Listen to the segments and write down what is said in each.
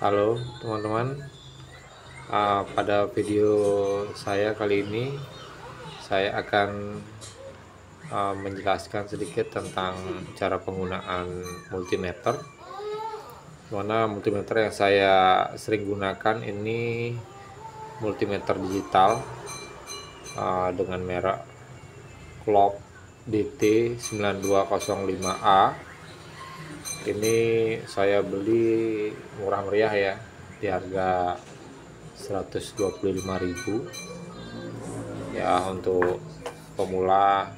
Halo teman-teman. Pada video saya kali ini saya akan menjelaskan sedikit tentang cara penggunaan multimeter. Mana multimeter yang saya sering gunakan ini multimeter digital dengan merek Clock DT9205A. Ini saya beli murah meriah ya, di harga 125.000 ya. Untuk pemula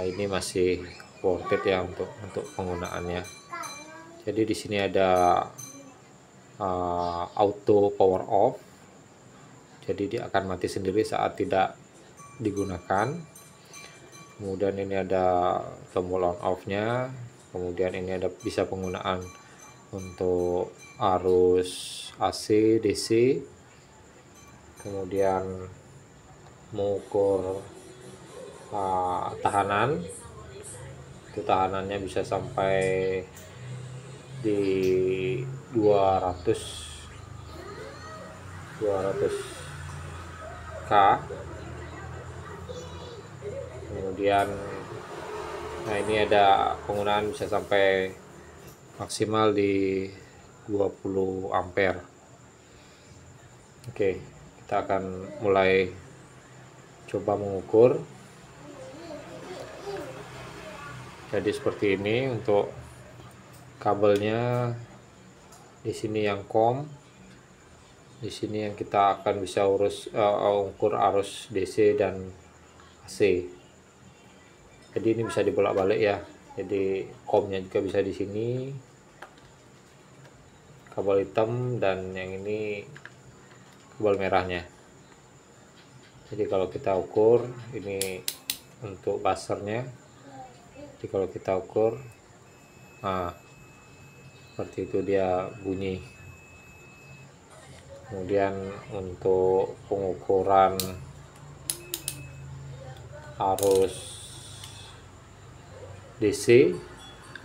ini masih worth it ya untuk penggunaannya. Jadi di sini ada auto power off, jadi dia akan mati sendiri saat tidak digunakan. Kemudian ini ada tombol on off nya. Kemudian ini ada bisa penggunaan untuk arus AC, DC. Kemudian mengukur tahanan. Itu tahanannya bisa sampai di 200 K. Kemudian ini ada penggunaan bisa sampai maksimal di 20 ampere. Oke, kita akan mulai coba mengukur. Jadi seperti ini untuk kabelnya. Di sini yang COM, di sini yang kita akan bisa ukur arus DC dan AC. Jadi ini bisa dibolak-balik ya. Jadi COM-nya juga bisa di sini, kabel hitam, dan yang ini kabel merahnya. Jadi kalau kita ukur ini untuk buzzernya. Jadi kalau kita ukur, seperti itu dia bunyi. Kemudian untuk pengukuran arus DC,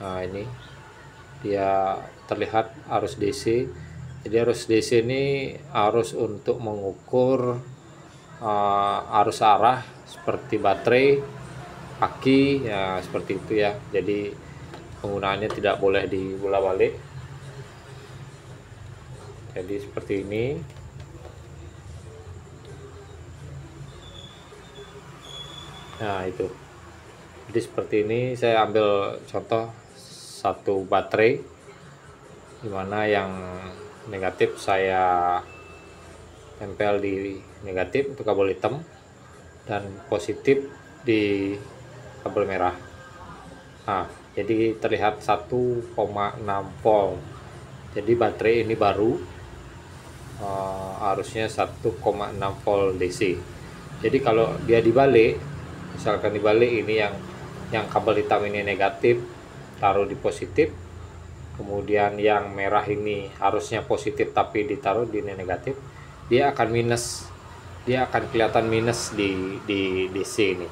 ini dia terlihat arus DC. Jadi arus DC ini arus untuk mengukur arus arah seperti baterai, aki ya, seperti itu ya. Jadi penggunaannya tidak boleh dibolak-balik. Jadi seperti ini. Nah itu. Jadi seperti ini, saya ambil contoh satu baterai, dimana yang negatif saya tempel di negatif untuk kabel hitam dan positif di kabel merah. Jadi terlihat 1,6 volt. Jadi baterai ini baru, arusnya 1,6 volt DC. Jadi kalau dia dibalik, misalkan dibalik, ini yang kabel hitam ini negatif, taruh di positif. Kemudian yang merah ini harusnya positif tapi ditaruh di negatif, dia akan minus. Dia akan kelihatan minus di DC ini.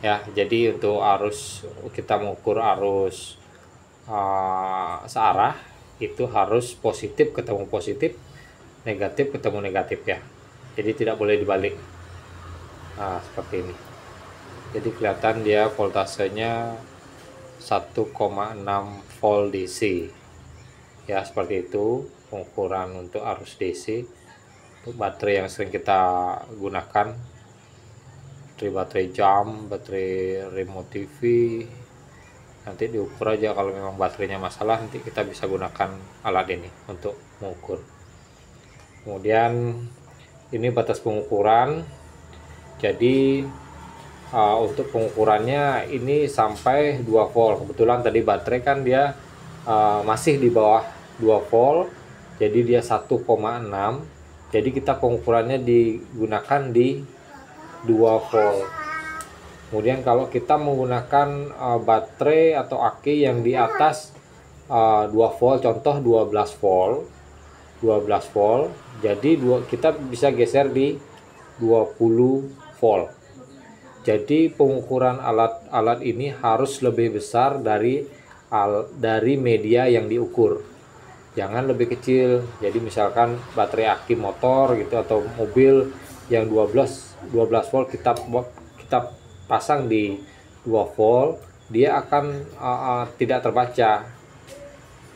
Ya, jadi untuk arus, kita mengukur arus searah itu harus positif ketemu positif, negatif ketemu negatif ya. Jadi tidak boleh dibalik. Seperti ini. Jadi kelihatan dia voltasenya 1,6 volt DC. Ya, seperti itu pengukuran untuk arus DC. Untuk baterai yang sering kita gunakan, baterai jam, baterai remote TV, nanti diukur aja. Kalau memang baterainya masalah, nanti kita bisa gunakan alat ini untuk mengukur. Kemudian ini batas pengukuran. Jadi untuk pengukurannya ini sampai 2 volt. Kebetulan tadi baterai kan dia masih di bawah 2 volt, jadi dia 1,6. Jadi kita pengukurannya digunakan di 2 volt. Kemudian kalau kita menggunakan baterai atau aki yang di atas 2 volt, contoh 12 volt, jadi kita bisa geser di 20 volt. Jadi pengukuran alat ini harus lebih besar dari media yang diukur. jangan lebih kecil. Jadi misalkan baterai aki motor gitu atau mobil yang 12 volt kita pasang di 2 volt, dia akan tidak terbaca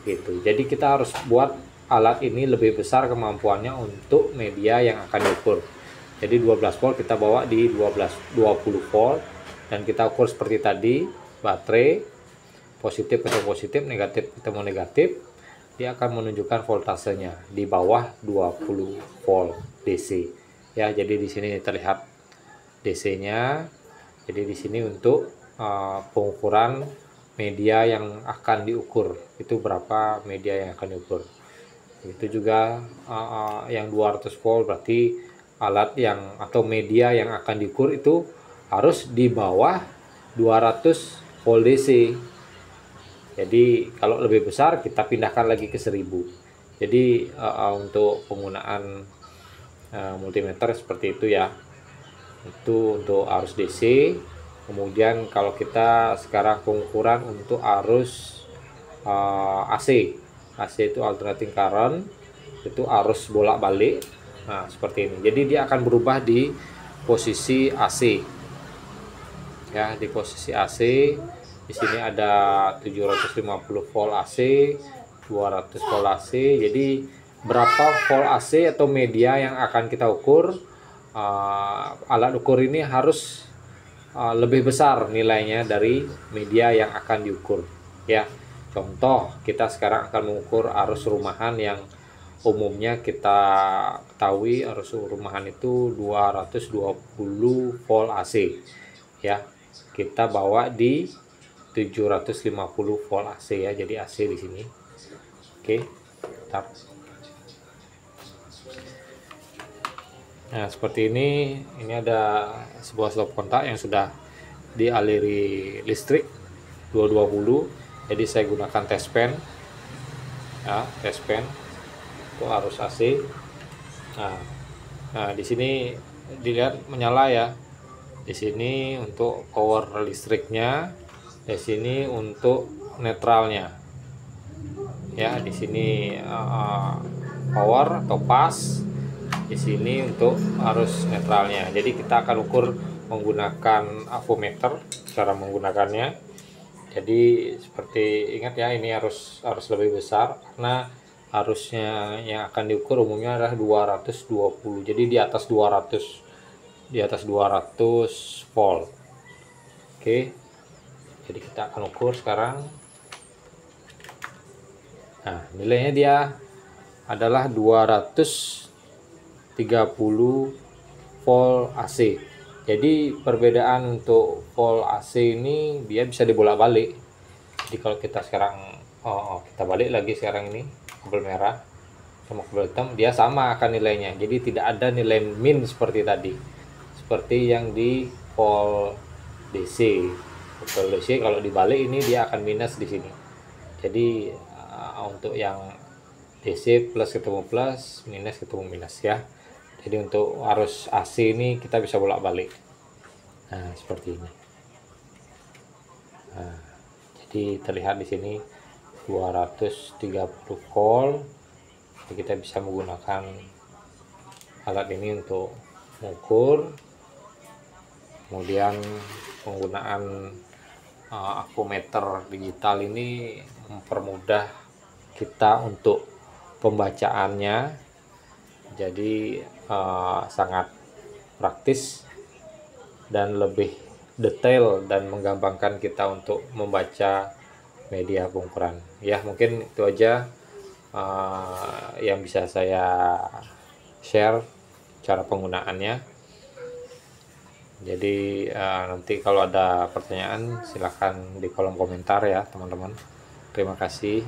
gitu. Jadi kita harus buat alat ini lebih besar kemampuannya untuk media yang akan diukur. Jadi 12 volt kita bawa di 20 volt, dan kita ukur seperti tadi, baterai positif ketemu positif, negatif ketemu negatif, dia akan menunjukkan voltasenya di bawah 20 volt DC ya. Jadi di sini terlihat DC-nya. Jadi di sini untuk pengukuran media yang akan diukur, itu berapa media yang akan diukur. Itu juga yang 200 volt berarti alat yang atau media yang akan diukur itu harus di bawah 200 volt DC. Jadi kalau lebih besar kita pindahkan lagi ke 1000. Jadi untuk penggunaan multimeter seperti itu ya. Itu untuk arus DC. Kemudian kalau kita sekarang pengukuran untuk arus AC. AC itu alternating current, itu arus bolak-balik. Nah, seperti ini. Jadi dia akan berubah di posisi AC. Ya, di posisi AC. Di sini ada 750 volt AC, 200 volt AC. Jadi berapa volt AC atau media yang akan kita ukur, alat ukur ini harus lebih besar nilainya dari media yang akan diukur ya. Contoh, kita sekarang akan mengukur arus rumahan yang umumnya kita ketahui arus rumahan itu 220 volt AC ya. Kita bawa di 750 volt AC ya. Jadi AC di sini. Oke, tetap. Nah, seperti ini ada sebuah stop kontak yang sudah dialiri listrik 220. Jadi saya gunakan test pen ya, test pen untuk arus AC. Nah, di sini dilihat menyala ya. Di sini untuk power listriknya, di sini untuk netralnya ya. Di sini power atau pas, di sini untuk arus netralnya. Jadi kita akan ukur menggunakan avometer cara menggunakannya. Jadi seperti ingat ya, ini harus lebih besar karena arusnya yang akan diukur umumnya adalah 220. Jadi di atas 200 volt. Oke. Jadi kita akan ukur sekarang. Nah, nilainya dia adalah 230 volt AC. Jadi perbedaan untuk volt AC ini dia bisa dibolak-balik. Jadi kalau kita sekarang kita balik lagi sekarang ini kabel merah sama kabel hitam, dia sama akan nilainya. Jadi tidak ada nilai min seperti tadi. Seperti yang di volt DC. Volt DC kalau dibalik ini dia akan minus di sini. Jadi untuk yang DC plus ketemu plus, minus ketemu minus ya. Jadi untuk arus AC ini kita bisa bolak-balik. Nah, seperti ini. Nah, jadi terlihat di sini 230 volt. Jadi kita bisa menggunakan alat ini untuk mengukur. Kemudian penggunaan avometer digital ini mempermudah kita untuk pembacaannya. Jadi sangat praktis dan lebih detail dan menggampangkan kita untuk membaca media pengukuran ya. Mungkin itu aja yang bisa saya share cara penggunaannya. Jadi nanti kalau ada pertanyaan silahkan di kolom komentar ya teman-teman. Terima kasih.